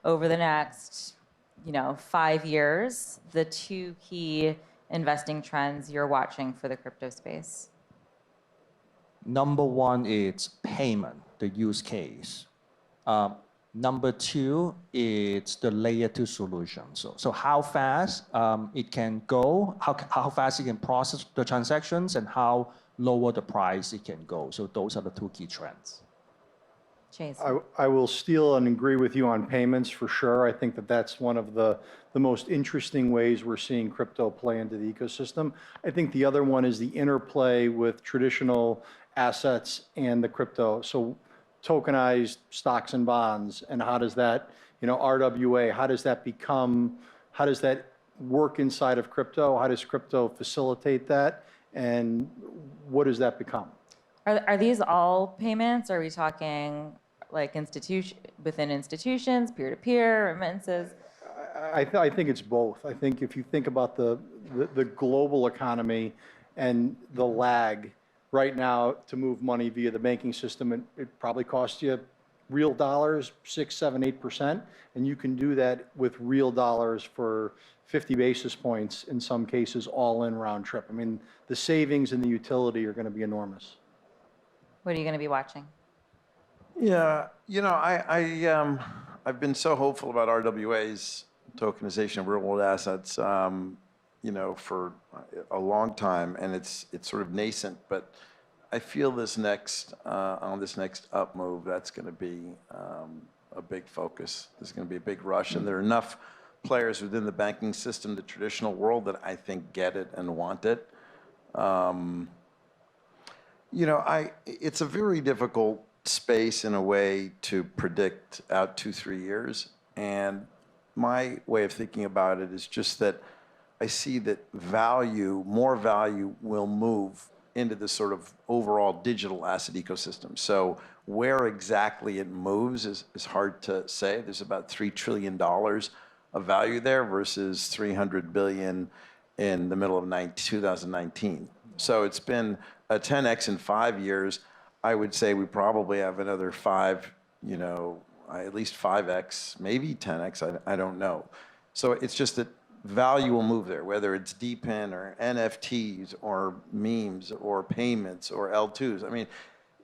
over the next, 5 years, the two key investing trends you're watching for the crypto space? Number one is payment, the use case. Number two is the layer two solution. So how fast it can go, how fast it can process the transactions, and how lower the price it can go. So those are the two key trends. Chase. I will steal and agree with you on payments for sure. I think that that's one of the most interesting ways we're seeing crypto play into the ecosystem. I think the other one is the interplay with traditional assets and the crypto. So tokenized stocks and bonds, and how does that, RWA, how does that work inside of crypto? How does crypto facilitate that? And what does that become? Are these all payments? Are we talking like within institutions, peer-to-peer, remittances? I think it's both. I think if you think about the global economy and the lag right now to move money via the banking system, it probably costs you real dollars, 6, 7, 8%, and you can do that with real dollars for 50 basis points in some cases, all in round trip. I mean, the savings and the utility are going to be enormous. What are you going to be watching? Yeah, I've been so hopeful about RWA's tokenization of real-world assets, for a long time, and it's sort of nascent. But I feel this next up move, that's going to be a big focus. There's going to be a big rush, and there are enough players within the banking system, the traditional world, that I think get it and want it. It's a very difficult space in a way to predict out 2-3 years. And my way of thinking about it is just that I see that more value will move into the sort of overall digital asset ecosystem. So where exactly it moves is hard to say. There's about $3 trillion of value there versus 300 billion in the middle of 2019. So it's been a 10x in 5 years. I would say we probably have another 5, at least 5x, maybe 10x, I don't know. So it's just that value will move there, whether it's DPIN or NFTs or memes or payments or L2s. I mean,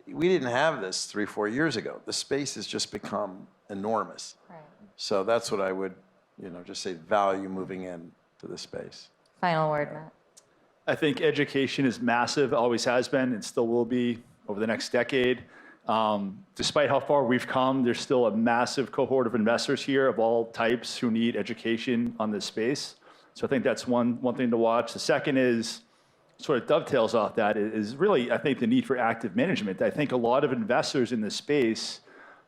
we didn't have this 3-4 years ago. The space has just become enormous. Right. So that's what I would, just say, value moving into the space. Final word, Matt. I think education is massive, always has been, and still will be over the next decade. Despite how far we've come, there's still a massive cohort of investors here of all types who need education on this space. So I think that's one thing to watch. The second is, sort of dovetails off that, is really, I think, the need for active management. I think a lot of investors in this space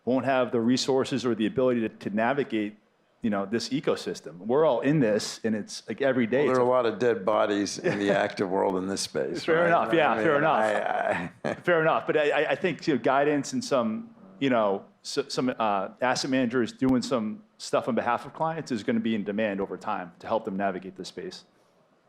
won't have the resources or the ability to navigate this ecosystem. We're all in this, and it's like every day. Well, there are a lot of dead bodies in the active world in this space. Fair enough, yeah, fair enough. Fair enough, but I think guidance and some asset managers doing some stuff on behalf of clients is going to be in demand over time to help them navigate this space.